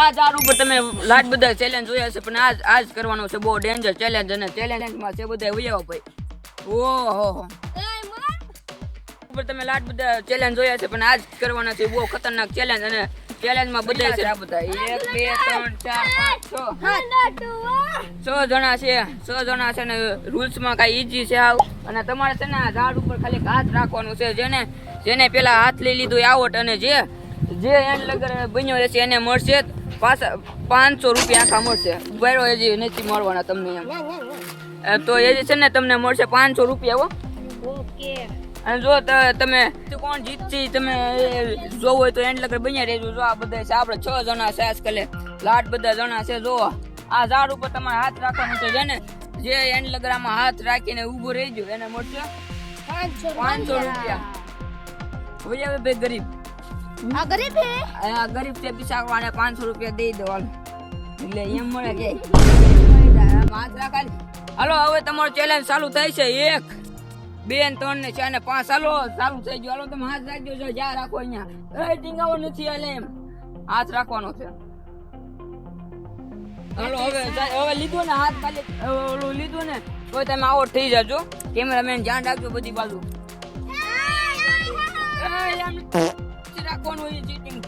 આ ઝાડ ઉપર તમે લાટ બધા ચેલેન્જ જોયા છે, પણ આજ કરવાનો છે બહુ ડેન્જર ચેલેન્જ, અને ચેલેન્જમાં છે બધા વૈયાઓ ભાઈ. ઓહો ઉપર તમે લાટ બધા ચેલેન્જ જોયા છે, પણ આજ કરવાનો છે બહુ ખતરનાક ચેલેન્જ, અને ચેલેન્જમાં બધા છે આ બધા 1 2 3 4 5 6 જણા છે. 6 જણા છે ને રૂલ્સમાં કાંઈ ઈઝી છે આવ, અને તમારે છે ને આ ઝાડ ઉપર ખાલી હાથ રાખવાનું છે. જેને પેલા હાથ લઈ લીધું આવટ, અને જે એન્ડ લગર બન્યો છે એને મળશે પાછા 500 રૂપિયા આખા મળશે. બરો હજી નથી મળવાના તમને એમ, તો એ છે ને તમને મળશે 500 રૂપિયા. ઓકે. અને જો તમે કોણ જીતશે તમે જોવો હોય તો એન્ડ લગર બન્યા રહેજો. જો આ બધા છે આપણે 6 જણા છે આજકાલે, લાટ બધા જણા છે. જો આ ઝાડ ઉપર તમારે હાથ રાખવાનું છે, જે એન્ડ લગર આમાં હાથ રાખીને ઊભો રહેજો એને મળશે 500 રૂપિયા. હવે આવે ભાઈ ગરીબ, આ ગરીબ છે, આ ગરીબ છે બિચારાને 500 રૂપિયા દઈ દેવાનું, એટલે એમ મળે કે હાથ રાખા. હાલો હવે તમારો ચેલેન્જ ચાલુ થાય છે. 1 2 3 ને 4 ને 5 હાલો ચાલુ થઈ ગયો. હાલો તમે હાથ રાખજો, જો જ્યાં રાખો અહીંયા ટીંગાવો નથી, હાલે એમ હાથ રાખવાનો છે. હાલો હવે લીધો ને હાથ, ખાલી ઓલું લીધું ને તો તમે આઉટ થઈ જાજો. કેમેરામેન ધ્યાન રાખજો બધી બાજુ. રાખવાનું હોય ચીટિંગ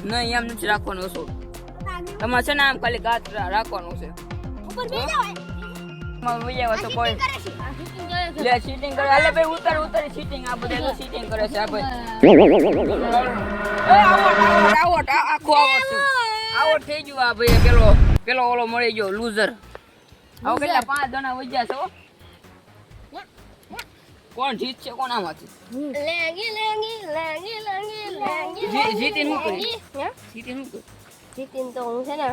નહીં, એમ નથી રાખવાનું. ઓછું તમારે છે ને આમ ખાલી હાથ રાખવાનું છે. કોઈ લે ચીટિંગ કરે, હાલે ભાઈ ઉતર ચીટિંગ. આ બધા ચીટિંગ કરે છે આ ભાઈ. આઉટ થઈ ગયું આ ભાઈ. પેલો ઓલો મળી ગયો લૂઝર. હવે કેટલા 5 જણા વજ્યા છે. કોણ જીતશે કોણ આમાંથી? જીતીન તો હું છે ને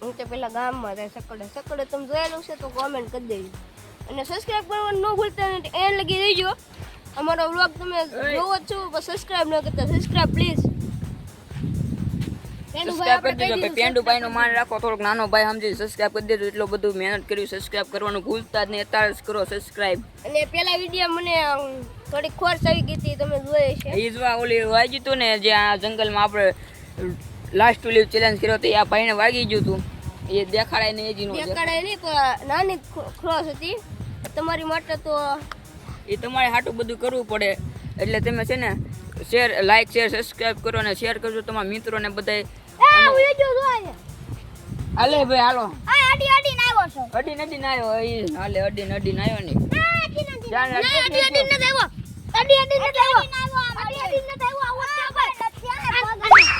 હું તો પેલા ગામમાં જાય સકડે તમે જોયેલું છે તો કોમેન્ટ કરી દેજો, અને સબસ્ક્રાઇબ કરવાનું ન ભૂલતા. એ લગી રહીજો. અમારો વ્લોગ તમે જોવો જ છો પણ સબસ્ક્રાઇબ ન કરતા, સબસ્ક્રાઇબ પ્લીઝ. સબસ્ક્રાઇબ કરી દેજો ભાઈ. પેન્ડુભાઈ નું માન રાખો, થોડોક નાનો ભાઈ સમજી સબસ્ક્રાઇબ કરી દેજો. એટલું બધું મહેનત કર્યું, સબસ્ક્રાઇબ કરવાનું ભૂલતા જ નહીં. અત્યારે જ કરો સબસ્ક્રાઇબ. અને પેલા વિડિયો મને થોડી ખોટ આવી ગઈ હતી, તમે જોઈ છે. ઈજવા ઓલી વાગી હતું ને, જે આ જંગલમાં આપણે લાસ્ટ ટુ લીવ ચેલેન્જ કર્યો હતો, આ ભાઈને વાગી ગયું હતું. એ દેખાડાય નહીં, હજી નો દેખાડાય નહીં, પણ નાની ક્રોસ હતી. તમારી માટે તો એ તમારે હાટું બધું કરવું પડે. એટલે તમે છે ને શેર, લાઈક, શેર, સબસ્ક્રાઇબ કરો અને શેર કરજો તમારા મિત્રોને બધાય. હાલે ભાઈ હાલો. અડી નડી ના આવ્યો એ, હાલે અડી નડી ના આવ્યો નહીં.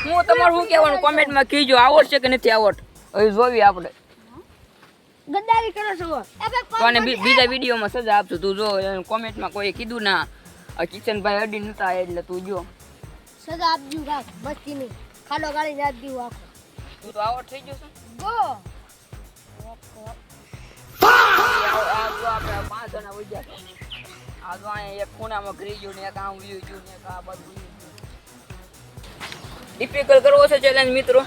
હું તમારું શું કહેવાનું કોમેન્ટમાં કહીજો, આવડશે કે નથી આવડ. હવે જોવી આપણે. ગદ્દારી કરો છો તો અને બીજા વિડીયોમાં સજા આપશું. તું જો કોમેન્ટમાં કોઈ કીધું ના કિશનભાઈ અડી નતા એટલે તું જો સજા આપજો. કાક બસ્તી નહીં ખાડો ગાળી જ આપજો આખો. તું તો આવડ થઈ ગયો છે. ગો આપણે 5 જણા વજ્યા છે. આ જો અહીંયા એક ખૂણામાં ઘરી ગયું ને, એક આમ વ્યૂ ગયું ને, એક આ બધું ડિફિકલ્ટ કરવો છે ચેલેન્જ મિત્રો.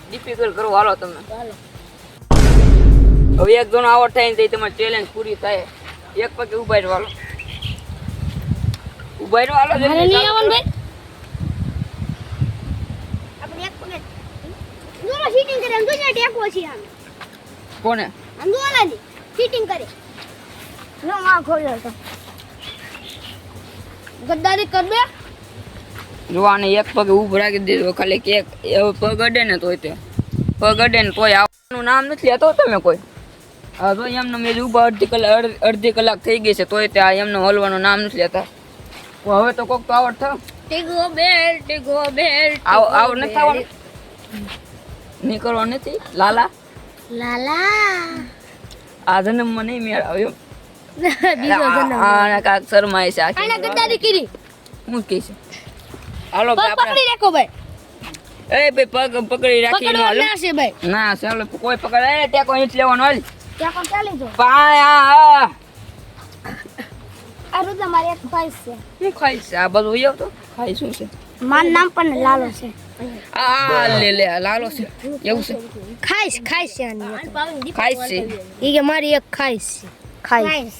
ડિફિકલ્ટ કરવો હાલો તમે. હવે એક જણો આવડ થાય ને તમારી ચેલેન્જ પૂરી થાય. એક પગે ઉભા રહ્યો હાલો, ઉભા રહ્યો હાલો. નહીં આવવાનું ભાઈ. આપણે એક પગે જોરો સીટિંગ કરે આમ જોને ટેકો છે આમ. કોને? આમ જોલાની સીટિંગ કરે. નો માં ખોલ્યો તો ગદ્દારી કર બે. જો આને એક પગે ઊભો રાખી દીધો, ખાલી કે પગ અડે ને તોય તે પગ અડે ને તોય આવવાનું નામ નથી લેતો તમે કોઈ. હા તો એમનો મેં ઊભા અડધી કલાક થઈ ગઈ છે તોય ત્યાં એમનો હલવાનું નામ નથી લેતા. હવે તો કોક તો આવડ થાવ. ટીગો બેલ આવડ નથી આવવાનું. નહીં કરવા નથી લાલા. આ જન્મમાં નહીં મેળ આવ્યો. બીજો જન્મ આ કાક શરમાય છે. આને ગદ્દારી કરી હું કહે છે હાલો પકડી રાખો ભાઈ. એ ભાઈ પગ પકડી રાખી નો હાલો. ના છે ભાઈ, ના ચાલો કોઈ પકડ. એ ટેકો નથી લેવાનો. હાલ ટેકો ચાલી જો. આ રૂદા મારી એક ખાઈસ છે. હું ખાઈશ આ બધું ઉયો તો ખાઈ શું છે? માર નામ પણ લાલો છે. આ લે લાલો છે એવું છે. ખાઈસ છે આની. ખાઈશ છે ઈ કે મારી એક ખાઈસ છે. ખાઈસ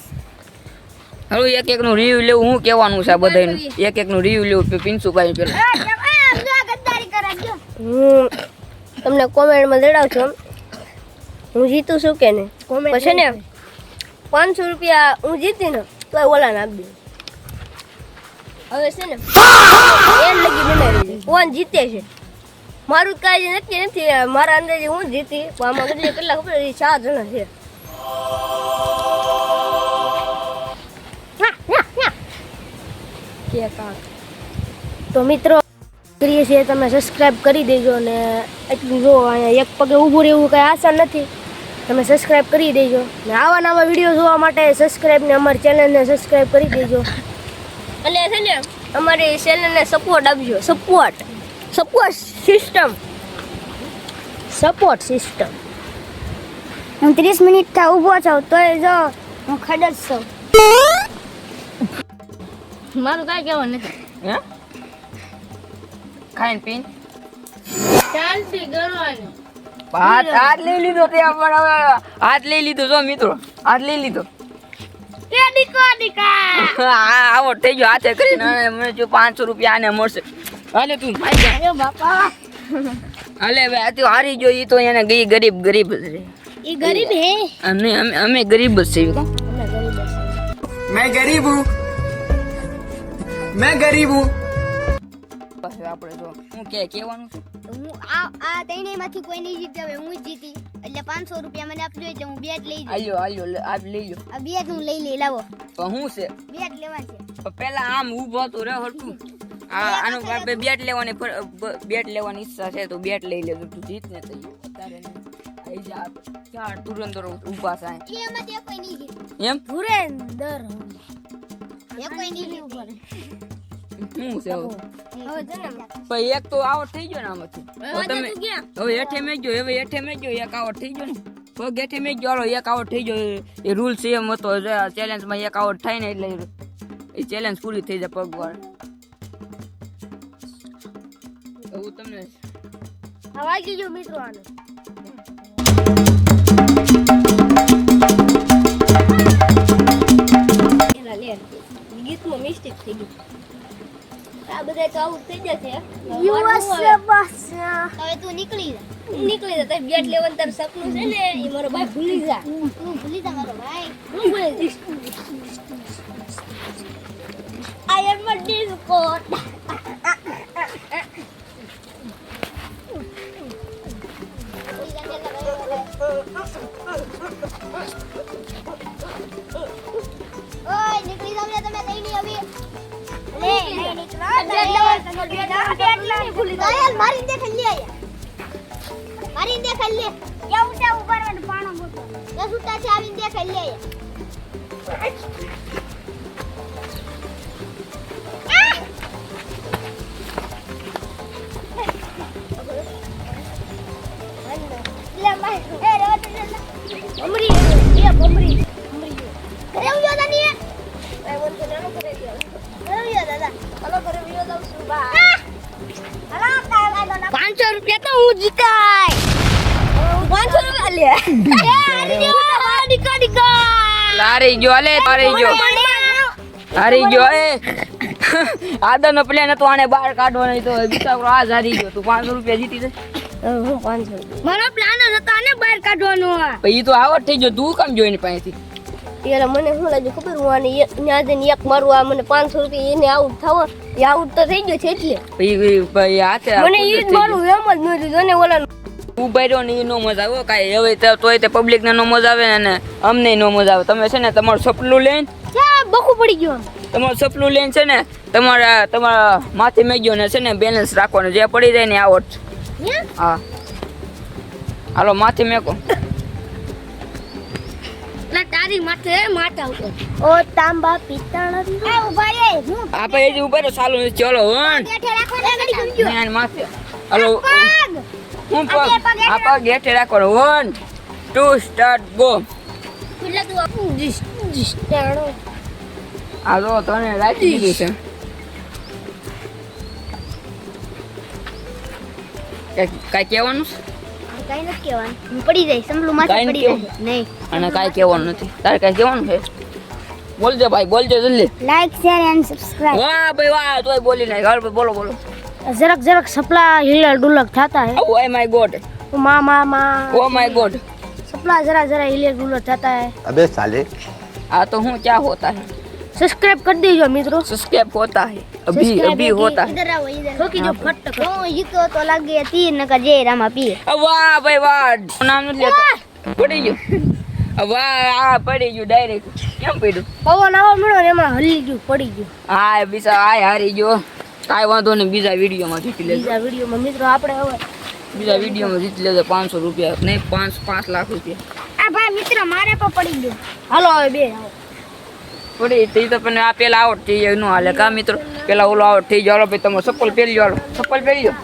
હવે એક નું રિવ્યુ લેવું હું કહેવાનું છે આ બધાનું. એક નું રિવ્યુ લેવું પિન્સુભાઈ પેલા. ગદ્દારી કરાજો. હું તમને કોમેન્ટમાં જણાવું છું હું જીતું છું કે નહીં. પછી ને 500 રૂપિયા હું જીતી ને તો ઓલાને આપી દઉં. હવે છે ને એમ લગી બનાવી કોણ જીતે છે મારું કાંઈ નક્કી નથી. મારા અંદાજે હું જીતી પણ આમાં કેટલા ખબર 4 જણા છે. તો મિત્રો કરીએ છીએ તમે સબસ્ક્રાઇબ કરી દેજો ને એટલું જો અહીંયા એક પગે ઊભું રહેવું કંઈ આસાન નથી. તમે સબસ્ક્રાઇબ કરી દેજો ને આવા નવા વિડીયો જોવા માટે સબસ્ક્રાઇબ ને અમારી ચેનલને સબસ્ક્રાઇબ કરી દેજો. અને છે ને અમારી ચેનલને સપોર્ટ આપજો. Support system. હું 30 મિનિટ થા ઊભો છું તોય જો હું ખડ જ છું. મારું કાંઈ કહેવાનું નથી. હે ખાઈને પીને શાંતિ કરવાની. હાથ લઈ લીધો ત્યાં પણ હવે હાથ લઈ લીધો જો મિત્રો હાથ લઈ લીધો. આવો થઈ ગયો હાથે કરીને મને જો 500 રૂપિયા આને મળશે. હાલે તું અરે બાપા હાલે હવે આ તો હારી ગયો ઈ તો એને ગઈ ગરીબ જ રહે. એ ગરીબ હે. અમે ગરીબ જ છીએ કા. मैं गरीब हूँ मैं गरीब हूँ બસ આપણે જો હું કહેવાનું છે હું આ ત્રણેયમાંથી કોઈ નહીં જીત્યો હવે હું જ જીતી એટલે 500 રૂપિયા મને આપજો એટલે હું બેટ લઈ જઈશ. આલ્યો આપ લઈ લો. આ બેટ હું લઈ લાવો તો હું છે બેટ લેવા છે. પણ પેલા આમ ઊભો તો રે હરતું આનું આપણે બેટ લેવાની ઈચ્છા છે તો બેટ લઈ લેજો તું જીત ને થઈ ગયો તારે આઈ જા ચાર તુરંત ઊભા થાય એમાં તે કોઈ નહીં જીત એમ ધુરેન્દર એ કોઈ નહીં જીત હું છે હવે છે ને પણ એક તો આવટ થઈ ગયો ને આમાંથી તો તમે હવે હેઠે મેજો એક આવટ થઈ ગયો ને પગ હેઠે મેજો હાલો એક આવટ થઈ ગયો એ રૂલ સેમ હતો ચેલેન્જમાં એક આવટ થાય ને એટલે એ ચેલેન્જ પૂરી થઈ જાય પગ વાળ હું તમને આ વાગી ગયો મિત્રો આને. એલા લે ગીતમાં મિસ્ટેક થઈ ગઈ. આ બધા તો આવું થઈ જશે. હવે તું નીકળી જા નીકળી જા. તારે બેટ લેવાનું તારું સપનું છે ને એ મારો ભાઈ ભૂલી જા. તું ભૂલી જા મારો ભાઈ. હું ભૂલી જઈશ. I am a disco. ઓય નીકળી જાવ ને તમે તઈની હવે લે નીકળો યાર મારી દે ખાલી આયા મારી દે ખાલી કેવું છે ઉભરવાનું પાણો મોટો એ સુટા છે આવીને દે ખાલી આયા લે માય એ રેવા દે ભમરી એ ભમરી કરે ઉયો દાની એ વન તો નાનો કરે દે. કરે ઉયો દાદા હલો ઘરે વિયો દઉં છું બા. હલો કાય વાય 500 રૂપિયા તો હું જીતાય. 500 રૂપિયા લે. હારી ગયો હાલે હારી ગયો એ આદરનો પ્લેન હતો આને બહાર કાઢવાનો તો બિચારો આજ હારી ગયો તું 500 રૂપિયા જીતી જાય. હું 500 મારો પ્લાન જ હતો આને બહાર કાઢવાનો. પછી ઈ તો આવટ થઈ ગયો તું કામ જોઈને પાસેથી એટલે મને શું લાગ્યું ખબર હું આને ત્યાં જઈને એક મારું આ મને 500 રૂપિયા એને આઉટ થાવો એ આઉટ તો થઈ ગયો છે એટલે પછી હાથે મને ઈ જ મારું એમ જ ન દીધું ને ઓલા ઉભા રહ્યો ને એ નો મજા આવે કાંઈ હવે તોય તે પબ્લિક ને નો મજા આવે અને અમને નો મજા આવે. તમે છે ને તમારું સપલું લઈને ક્યાં બખું પડી ગયો. તમારું સપલું લઈને છે ને તમારા માથે મેગ્યો ને છે ને બેલેન્સ રાખવાનું જે પડી જાય ને આવટ. હા હાલો માથે મેકો એટલે તારી માથે માથા ઉપર ઓ તાંબા પિત્તળ એ ઉભા રે હું આપણે હજી ઉભા રહ્યો ચાલુ નથી. ચલો વન બેઠે રાખો ને ગડી ગયો ને માથે હાલો પગ હું પગ આ પગ હેઠે રાખવાનો 1 2 સ્ટાર્ટ ગો. એટલે તું જીસ્ટાણો હાલો તને રાખી દીધું છે કાંઈ કહેવાનું છે? કાઈ નથી કહેવાનું હું પડી જાય સંભળું માથે કાંઈ પડી નથી જાય નહીં અને કાંઈ કહેવાનું નથી. તારે કાંઈ કહેવાનું છે? બોલજો ભાઈ બોલજો જલ્દી. લાઈક શેર એન્ડ સબસ્ક્રાઇબ વાહ ભાઈ વાહ તોય બોલી નાખ. હાલ ભાઈ બોલો જરાક જરાक सपला हिलल डुलक जाता है ઓ માય ગોડ माँ माँ माँ ઓ માય गॉड सपला जरा जरा हिलल डुलक जाता है अबे साले आ तो हूँ क्या होता है सब्सक्राइब कर दीजिए मित्रों सब्सक्राइब होता है अभी अभी होता है इधर आओ इधर ठोकी जो फट હું જીતો તો લાગે તીર નકર જય રામા પીએ વાહ ભાઈ વાહ નામ નથી લેતો પડી ગયું વાહ આ પડી ગયું ડાયરેક્ટ કેમ પડ્યું પવન આવો મળ્યો ને એમાં હલી ગયું પડી ગયું હા બીજા આ હારી ગયો કાંઈ વાંધો નહીં બીજા વિડીયોમાં જીતી લેજો બીજા વિડીયોમાં મિત્રો આપણે હવે બીજા વિડીયોમાં જીતી લેજો 500 રૂપિયા નહીં 5 લાખ રૂપિયા આ ભાઈ મિત્ર મારે પણ પડી ગયું હાલો હવે બે આવો પડી તે તો પણ આ પેલા આઉટ થઈ જાય નો હાલે કા મિત્રો પેલા ઓલો આઉટ થઈ જાય ભાઈ તમે ચપ્પલ પહેરી જાઓ ચપ્પલ પહેરી જાઓ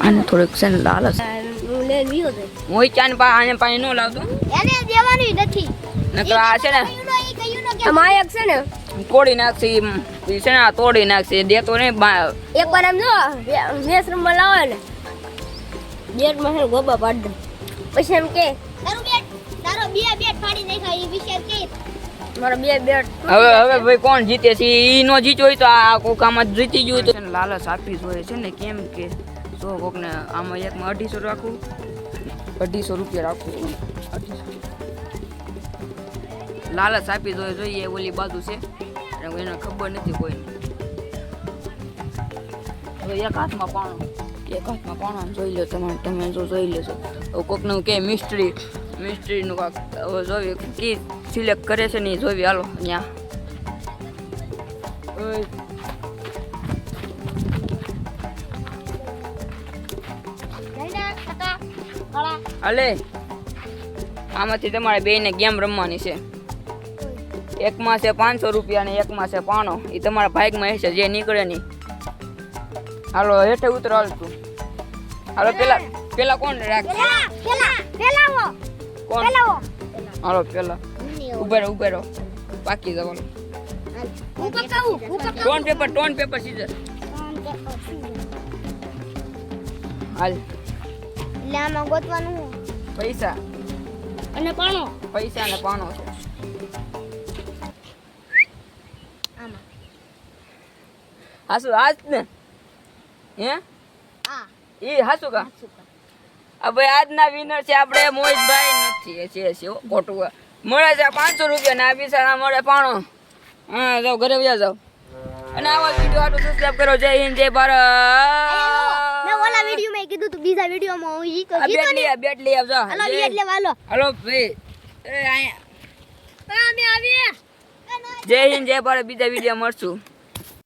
આને થોડુંક છે ને લાલચ હું લઈને વિયો તો હું ચાન પા આને પાણી નો લાવતો એને દેવાનું નથી નકર આ છે ને કયું નો કે આમાં એક છે ને તોડી નાખશે ઈ છે ને આ તોડી નાખશે દેતો નહીં એક વાર એમ જો મેસ રમવા લાવે ને બેટમાં છે ને ગોબા પાડ દે પછી એમ કે તારો બે બેટ ફાડી નાખ્યા એ વિશે કે મારા બે બેટ હવે ભાઈ કોણ જીતે છે ઈ નો જીત્યો હોય તો આ કોકામાં જીતી ગયું તો લાલચ આપી જોઈએ છે ને કેમ કે જો કોકને આમાં એકમાં 250 રાખું 250 રૂપિયા રાખું 250 લાલચ આપી જોઈએ ઓલી બાજુ છે એને ખબર નથી કોઈને હવે એક હાથમાં પાણો જોઈ લો તમે જો જોઈ લેશો હવે કોકનું કે મિસ્ટ્રીનું કાંક હવે જોઈએ કી સિલેક્ટ કરે છે ને એ જોવી હાલો ત્યાં જયના કાકા કળા હાલે આમાંથી તમારે બેયને ગેમ રમવાની છે એકમાં છે 500 રૂપિયા અને એકમાં છે પાણો એ તમારા ભાગમાં હશે જે નીકળે નહીં હાલો હેઠે ઉતરો હાલતું હાલો પેલા કોણ રાખશે પેલાવો કોણ હાલો પેલા ઉભે રહો બાકી જવાનું હું પકાવું ટોન પેપર સીઝર હાલ એટલે આમાં ગોતવાનું હું પૈસા અને પાણો પૈસા અને પાણો છે આમાં હાસુ હાસ ને હે આ ઈ હાસુ કા આ ભાઈ આજના વિનર છે આપણે મોહિતભાઈ નથી છે હો ખોટું મળે છે 500 રૂપિયા ના બિસાણા મળે પાણો હા જાઓ ઘરે વ્યા જાઓ અને આવા વિડીયો આટલું સબસ્ક્રાઇબ કરો જય હિન્દ જય ભારત મેં ઓલા વિડિયોમાં કીધું તું બીજા વિડિયોમાં હું જીતો આ બેટ લઈ આવજો હાલો બેટ લેવા હાલો હાલો ભાઈ એ અહીંયા અમે આવીએ જય હિન્દ જય ભારત બીજા વિડીયો મળશું